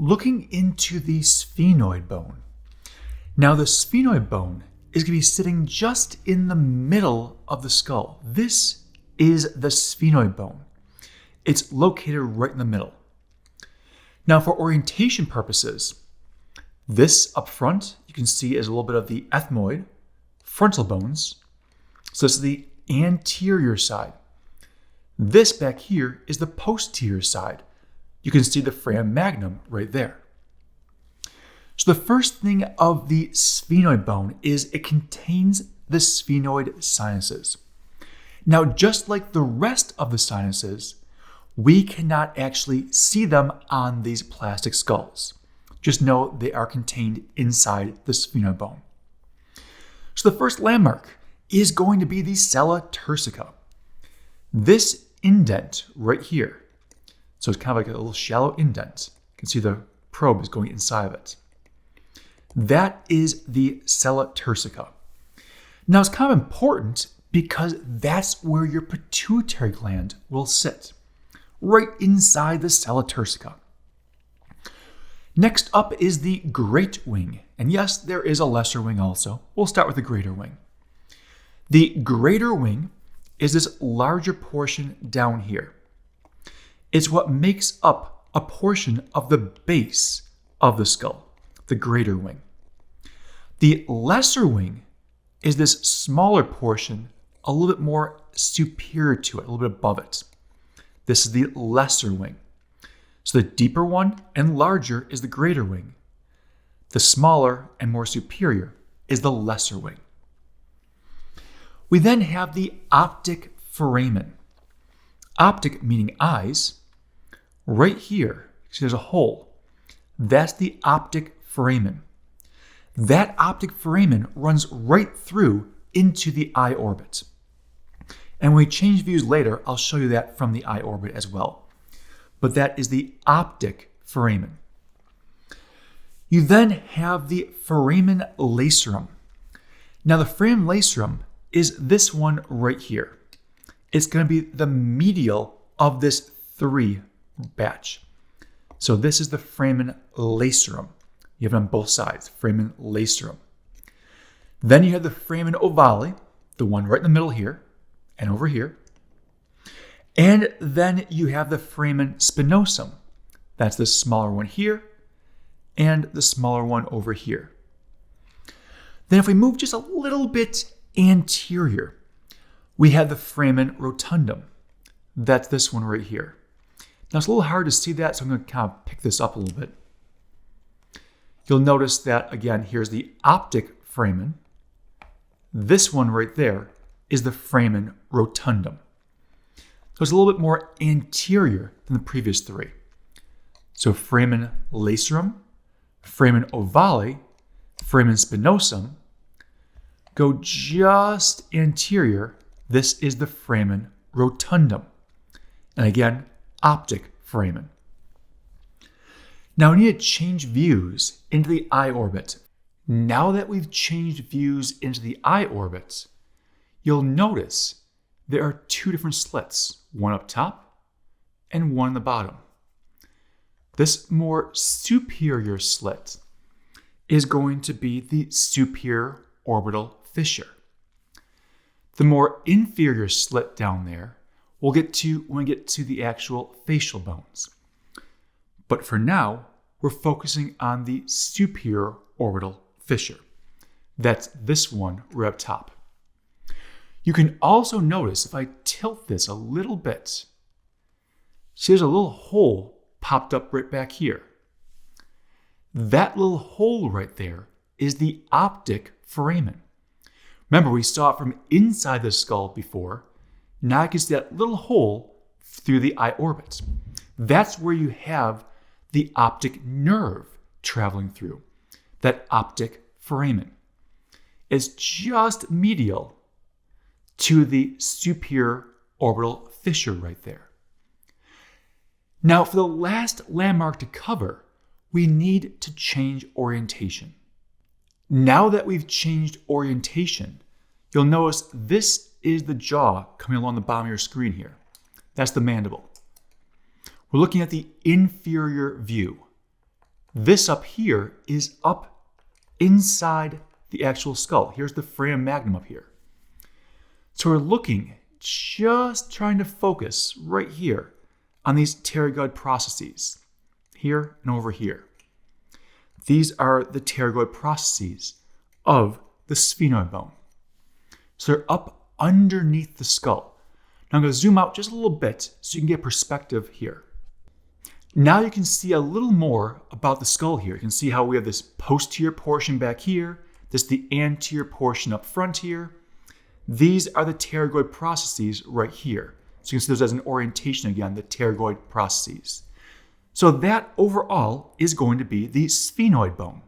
looking into the sphenoid bone. Now the sphenoid bone is going to be sitting just in the middle of the skull. This is the sphenoid bone. It's located right in the middle. Now for orientation purposes, this up front you can see is a little bit of the ethmoid, frontal bones. So this is the anterior side. This back here is the posterior side. You can see the foramen magnum right there. So the first thing of the sphenoid bone is it contains the sphenoid sinuses. Now, just like the rest of the sinuses, we cannot actually see them on these plastic skulls. Just know they are contained inside the sphenoid bone. So the first landmark is going to be the sella turcica. This indent right here, so it's kind of like a little shallow indent. You can see the probe is going inside of it. That is the sella turcica. Now it's kind of important because that's where your pituitary gland will sit, right inside the sella turcica. Next up is the great wing. And yes, there is a lesser wing also. We'll start with the greater wing. The greater wing is this larger portion down here. It's what makes up a portion of the base of the skull, the greater wing. The lesser wing is this smaller portion, a little bit more superior to it, a little bit above it. This is the lesser wing. So the deeper one and larger is the greater wing. The smaller and more superior is the lesser wing. We then have the optic foramen. Optic meaning eyes. Right here, see there's a hole. That's the optic foramen. That optic foramen runs right through into the eye orbit. And when we change views later, I'll show you that from the eye orbit as well. But that is the optic foramen. You then have the foramen lacerum. Now the foramen lacerum is this one right here. It's going to be the medial of this 3 batch. So this is the foramen lacerum. You have it on both sides, foramen lacerum. Then you have the foramen ovale, the one right in the middle here and over here. And then you have the foramen spinosum. That's the smaller one here and the smaller one over here. Then if we move just a little bit anterior, we have the foramen rotundum. That's this one right here. Now it's a little hard to see that, so I'm going to kind of pick this up a little bit. You'll notice that, again, here's the optic foramen. This one right there is the foramen rotundum. So it's a little bit more anterior than the previous 3. So foramen lacerum, foramen ovale, foramen spinosum. Go just anterior. This is the foramen rotundum. And again, optic foramen. Now we need to change views into the eye orbit. Now that we've changed views into the eye orbit, you'll notice there are 2 different slits, one up top and one in the bottom. This more superior slit is going to be the superior orbital fissure. The more inferior slit down there we'll get to when we get to the actual facial bones. But for now, we're focusing on the superior orbital fissure. That's this one right up top. You can also notice if I tilt this a little bit, see there's a little hole popped up right back here. That little hole right there is the optic foramen. Remember, we saw it from inside the skull before. Now you can see that little hole through the eye orbit. That's where you have the optic nerve traveling through, that optic foramen. It's just medial to the superior orbital fissure right there. Now, for the last landmark to cover, we need to change orientation. Now that we've changed orientation, you'll notice this is the jaw coming along the bottom of your screen here. That's the mandible. We're looking at the inferior view. This up here is up inside the actual skull. Here's the foramen magnum up here. So we're looking, just trying to focus right here on these pterygoid processes, here and over here. These are the pterygoid processes of the sphenoid bone. So they're up underneath the skull. Now I'm going to zoom out just a little bit so you can get perspective here. Now you can see a little more about the skull here. You can see how we have this posterior portion back here, this the anterior portion up front here. These are the pterygoid processes right here. So you can see those as an orientation again, the pterygoid processes. So that overall is going to be the sphenoid bone.